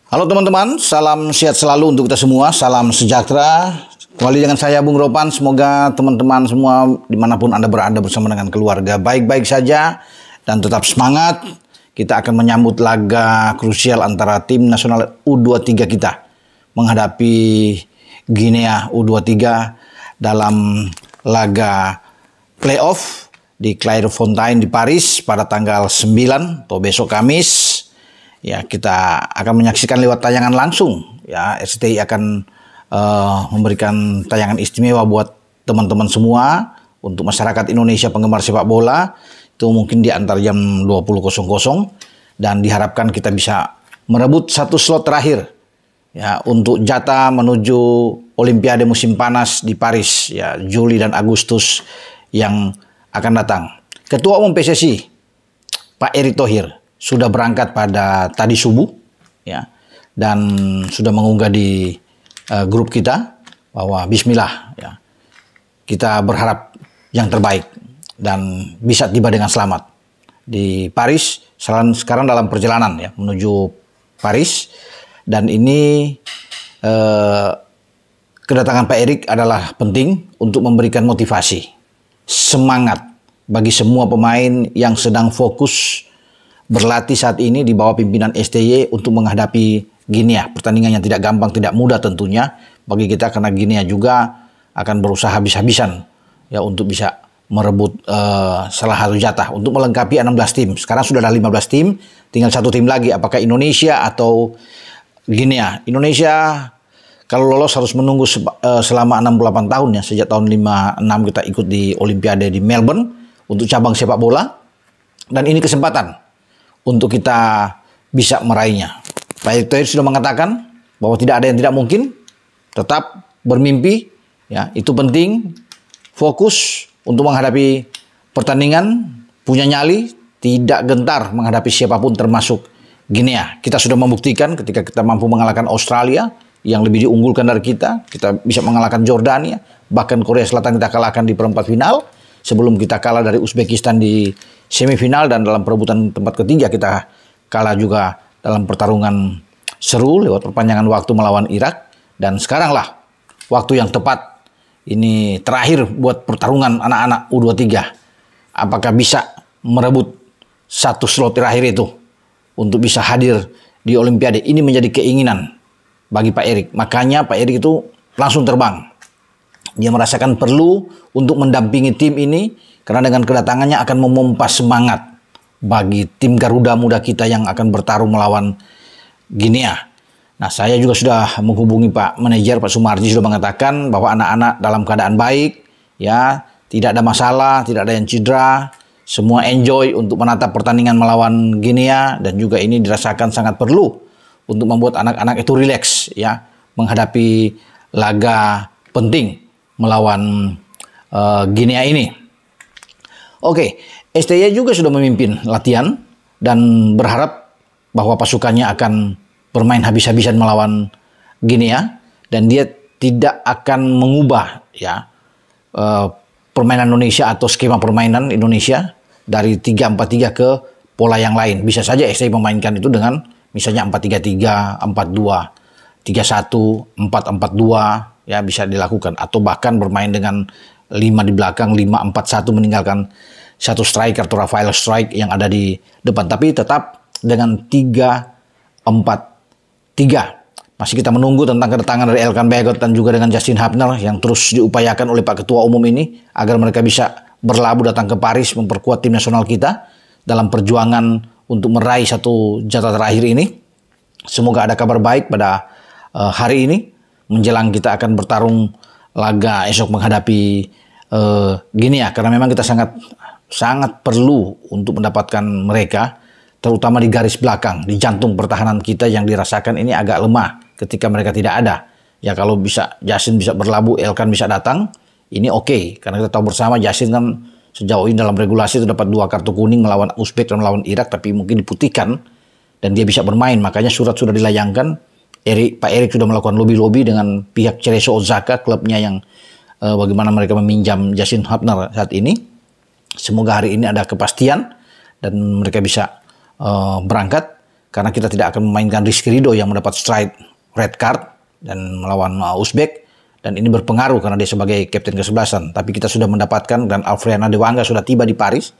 Halo teman-teman, salam sehat selalu untuk kita semua, salam sejahtera. Kembali dengan saya Bung Ropan, semoga teman-teman semua dimanapun Anda berada bersama dengan keluarga baik-baik saja dan tetap semangat. Kita akan menyambut laga krusial antara tim nasional U23 kita menghadapi Guinea U23 dalam laga playoff di Clairefontaine di Paris pada tanggal 9 atau besok Kamis. Ya, kita akan menyaksikan lewat tayangan langsung. Ya, RCTI akan memberikan tayangan istimewa buat teman-teman semua untuk masyarakat Indonesia penggemar sepak bola. Itu mungkin di antara jam 20.00 dan diharapkan kita bisa merebut satu slot terakhir ya untuk jatah menuju Olimpiade musim panas di Paris ya Juli dan Agustus yang akan datang. Ketua Umum PSSI Pak Erick Thohir sudah berangkat pada tadi subuh ya dan sudah mengunggah di grup kita bahwa bismillah ya. Kita berharap yang terbaik dan bisa tiba dengan selamat di Paris. Sekarang dalam perjalanan ya menuju Paris dan ini kedatangan Pak Erick adalah penting untuk memberikan motivasi, semangat bagi semua pemain yang sedang fokus berlatih saat ini di bawah pimpinan STY untuk menghadapi Guinea. Pertandingan yang tidak gampang, tidak mudah tentunya bagi kita karena Guinea juga akan berusaha habis-habisan ya untuk bisa merebut salah satu jatah untuk melengkapi 16 tim. Sekarang sudah ada 15 tim, tinggal satu tim lagi apakah Indonesia atau Guinea. Indonesia kalau lolos harus menunggu selama 68 tahun ya, sejak tahun 56 kita ikut di Olimpiade di Melbourne untuk cabang sepak bola dan ini kesempatan untuk kita bisa meraihnya. Pak Erick Thohir sudah mengatakan bahwa tidak ada yang tidak mungkin, tetap bermimpi, ya itu penting, fokus untuk menghadapi pertandingan, punya nyali, tidak gentar menghadapi siapapun termasuk Guinea. Kita sudah membuktikan ketika kita mampu mengalahkan Australia yang lebih diunggulkan dari kita bisa mengalahkan Jordania, bahkan Korea Selatan kita kalahkan di perempat final, sebelum kita kalah dari Uzbekistan di semifinal dan dalam perebutan tempat ketiga kita kalah juga dalam pertarungan seru lewat perpanjangan waktu melawan Irak. Dan sekaranglah waktu yang tepat ini terakhir buat pertarungan anak-anak U23. Apakah bisa merebut satu slot terakhir itu untuk bisa hadir di Olimpiade? Ini menjadi keinginan bagi Pak Erick. Makanya Pak Erick itu langsung terbang. Dia merasakan perlu untuk mendampingi tim ini karena dengan kedatangannya akan memompa semangat bagi tim Garuda Muda kita yang akan bertarung melawan Guinea. Nah, saya juga sudah menghubungi Pak Manajer, Pak Sumarji sudah mengatakan bahwa anak-anak dalam keadaan baik, ya, tidak ada masalah, tidak ada yang cedera, semua enjoy untuk menatap pertandingan melawan Guinea dan juga ini dirasakan sangat perlu untuk membuat anak-anak itu rileks, ya, menghadapi laga penting melawan Guinea ini. Oke, STY juga sudah memimpin latihan dan berharap bahwa pasukannya akan bermain habis-habisan melawan Guinea dan dia tidak akan mengubah ya permainan Indonesia atau skema permainan Indonesia dari 3-4-3 ke pola yang lain. Bisa saja STY memainkan itu dengan misalnya 4-3-3, 4-2, 3-1, 4-4-2 ya bisa dilakukan atau bahkan bermain dengan 5 di belakang, 5-4-1 meninggalkan satu striker atau Rafael Strike yang ada di depan. Tapi tetap dengan 3-4-3. Masih kita menunggu tentang kedatangan dari Elkan Bagot dan juga dengan Justin Hubner yang terus diupayakan oleh Pak Ketua Umum ini agar mereka bisa berlabuh datang ke Paris memperkuat tim nasional kita dalam perjuangan untuk meraih satu jatah terakhir ini. Semoga ada kabar baik pada hari ini menjelang kita akan bertarung laga esok menghadapi Guinea karena memang kita sangat perlu untuk mendapatkan mereka terutama di garis belakang, di jantung pertahanan kita yang dirasakan ini agak lemah ketika mereka tidak ada. Ya kalau bisa Justin bisa berlabuh, Elkan bisa datang, ini oke. Karena kita tahu bersama Justin kan sejauh ini dalam regulasi itu dapat 2 kartu kuning melawan Uzbek dan melawan Irak, tapi mungkin diputihkan dan dia bisa bermain. Makanya surat sudah dilayangkan. Pak Erick sudah melakukan lobby-lobby dengan pihak Cerezo Osaka, klubnya yang bagaimana mereka meminjam Justin Hubner saat ini. Semoga hari ini ada kepastian dan mereka bisa berangkat karena kita tidak akan memainkan Rizky Ridho yang mendapat straight red card dan melawan Uzbek, dan ini berpengaruh karena dia sebagai kapten kesebelasan. Tapi kita sudah mendapatkan dan Alfreana Dewangga sudah tiba di Paris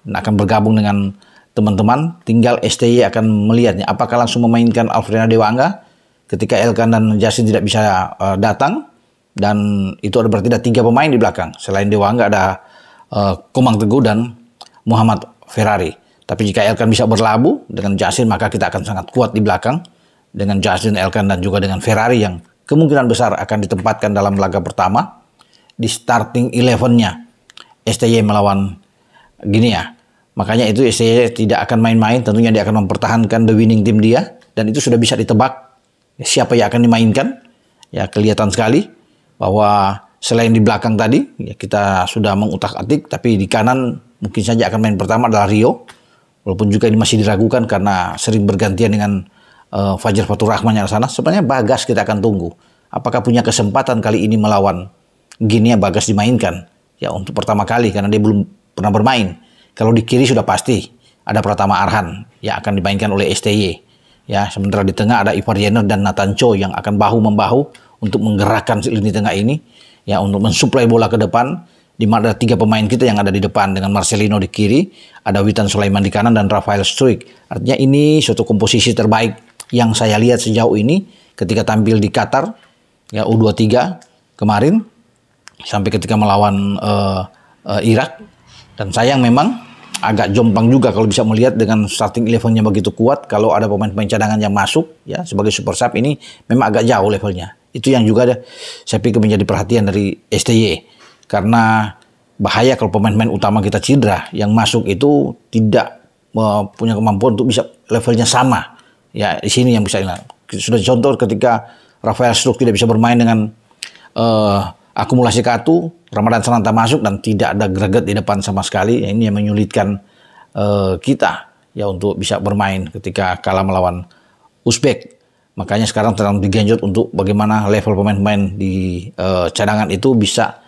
dan akan bergabung dengan teman-teman. Tinggal STY akan melihatnya apakah langsung memainkan Alfreana Dewangga ketika Elkan dan Justin tidak bisa datang, dan itu ada berarti ada 3 pemain di belakang. Selain Dewangga ada Komang Teguh dan Muhammad Ferrari. Tapi jika Elkan bisa berlabuh dengan Justin, maka kita akan sangat kuat di belakang dengan Justin, Elkan, dan juga dengan Ferrari yang kemungkinan besar akan ditempatkan dalam laga pertama di starting 11-nya STY melawan Guinea. Makanya itu STY tidak akan main-main, tentunya dia akan mempertahankan the winning team dia, dan itu sudah bisa ditebak siapa yang akan dimainkan. Ya, kelihatan sekali bahwa selain di belakang tadi, ya kita sudah mengutak-atik, tapi di kanan mungkin saja akan main pertama adalah Rio. Walaupun juga ini masih diragukan karena sering bergantian dengan Fajar Fatur Rahman yang sana. Sebenarnya Bagas kita akan tunggu. Apakah punya kesempatan kali ini melawan Guinea Bagas dimainkan? Ya, untuk pertama kali karena dia belum pernah bermain. Kalau di kiri sudah pasti ada Pratama Arhan yang akan dimainkan oleh STY. Ya, sementara di tengah ada Ivar Jenner dan Nathan Cho yang akan bahu-membahu untuk menggerakkan lini tengah ini, ya, untuk mensuplai bola ke depan. Di mana ada 3 pemain kita yang ada di depan dengan Marcelino di kiri, ada Witan Sulaiman di kanan dan Rafael Struijk. Artinya ini suatu komposisi terbaik yang saya lihat sejauh ini ketika tampil di Qatar, ya, U23 kemarin sampai ketika melawan Irak. Dan sayang memang agak jompang juga kalau bisa melihat dengan starting 11-nya begitu kuat, kalau ada pemain-pemain cadangan yang masuk ya sebagai super sub ini memang agak jauh levelnya. Itu yang juga saya pikir menjadi perhatian dari STY. Karena bahaya kalau pemain-pemain utama kita cedera, yang masuk itu tidak punya kemampuan untuk bisa levelnya sama. Ya, di sini yang bisa sudah contoh ketika Rafael Struijk tidak bisa bermain dengan akumulasi kartu, Ramadan Sananta masuk dan tidak ada greget di depan sama sekali. Ya, ini yang menyulitkan kita ya untuk bisa bermain ketika kalah melawan Uzbek. Makanya sekarang sedang digenjot untuk bagaimana level pemain-pemain di cadangan itu bisa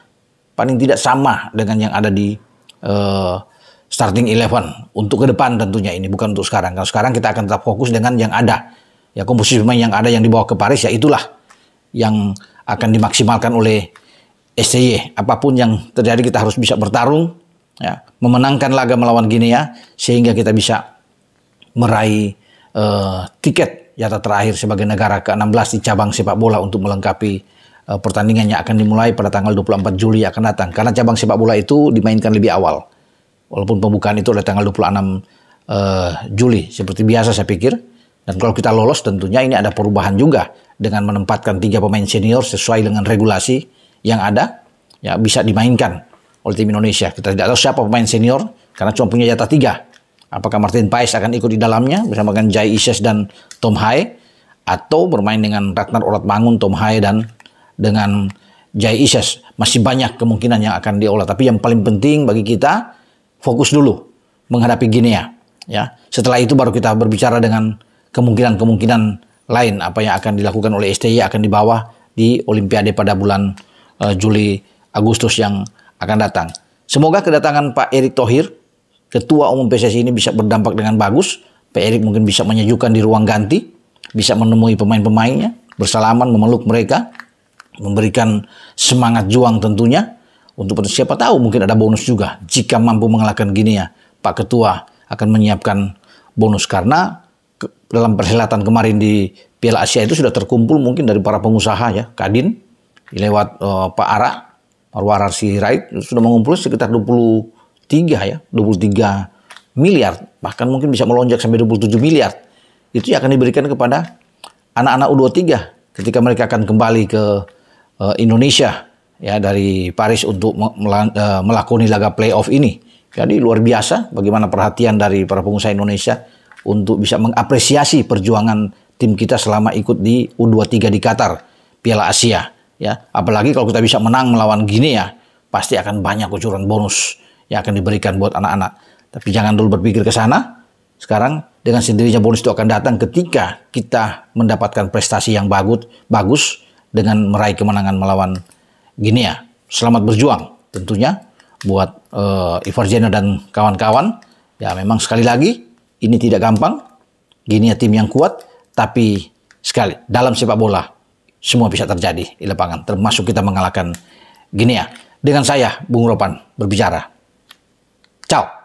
paling tidak sama dengan yang ada di starting 11 untuk ke depan tentunya, ini bukan untuk sekarang. Kalau sekarang kita akan tetap fokus dengan yang ada. Ya, komposisi pemain yang ada yang dibawa ke Paris, ya itulah yang akan dimaksimalkan oleh STY. Apapun yang terjadi kita harus bisa bertarung, ya, memenangkan laga melawan Guinea sehingga kita bisa meraih tiket jatah terakhir sebagai negara ke-16 di cabang sepak bola untuk melengkapi pertandingannya akan dimulai pada tanggal 24 Juli akan datang. Karena cabang sepak bola itu dimainkan lebih awal. Walaupun pembukaan itu adalah tanggal 26 Juli. Seperti biasa saya pikir. Dan kalau kita lolos tentunya ini ada perubahan juga. Dengan menempatkan 3 pemain senior sesuai dengan regulasi yang ada. Ya, bisa dimainkan oleh tim Indonesia. Kita tidak tahu siapa pemain senior. Karena cuma punya jatah 3. Apakah Martin Paes akan ikut di dalamnya bersama dengan Jai Ises dan Tom Hae. Atau bermain dengan Ragnar Oratmangun, Tom Hae dan dengan Jai Ises. Masih banyak kemungkinan yang akan diolah. Tapi yang paling penting bagi kita, fokus dulu menghadapi Guinea. Ya. Setelah itu baru kita berbicara dengan kemungkinan-kemungkinan lain. Apa yang akan dilakukan oleh STY akan dibawa di Olimpiade pada bulan Juli Agustus yang akan datang. Semoga kedatangan Pak Erick Thohir, Ketua Umum PSSI ini bisa berdampak dengan bagus. Pak Erick mungkin bisa menyejukkan di ruang ganti. Bisa menemui pemain-pemainnya, bersalaman, memeluk mereka. Memberikan semangat juang tentunya. Untuk siapa tahu mungkin ada bonus juga. Jika mampu mengalahkan Guinea, Pak Ketua akan menyiapkan bonus. Karena dalam perhelatan kemarin di Piala Asia itu sudah terkumpul mungkin dari para pengusaha ya. Kadin lewat Pak Ara, Marwar Sirait sudah mengumpul sekitar 23 ya. 23 miliar. Bahkan mungkin bisa melonjak sampai 27 miliar. Itu yang akan diberikan kepada anak-anak U23 ketika mereka akan kembali ke Indonesia ya dari Paris untuk melakoni laga playoff ini. Jadi luar biasa bagaimana perhatian dari para pengusaha Indonesia untuk bisa mengapresiasi perjuangan tim kita selama ikut di U23 di Qatar Piala Asia ya. Apalagi kalau kita bisa menang melawan Guinea, pasti akan banyak kucuran bonus yang akan diberikan buat anak-anak. Tapi jangan dulu berpikir ke sana. Sekarang dengan sendirinya bonus itu akan datang ketika kita mendapatkan prestasi yang bagus dengan meraih kemenangan melawan Guinea. Selamat berjuang tentunya buat Ivar Jenner dan kawan-kawan. Ya memang sekali lagi ini tidak gampang. Guinea tim yang kuat, tapi sekali dalam sepak bola semua bisa terjadi di lapangan, termasuk kita mengalahkan Guinea. Dengan saya, Bung Ropan, berbicara. Ciao.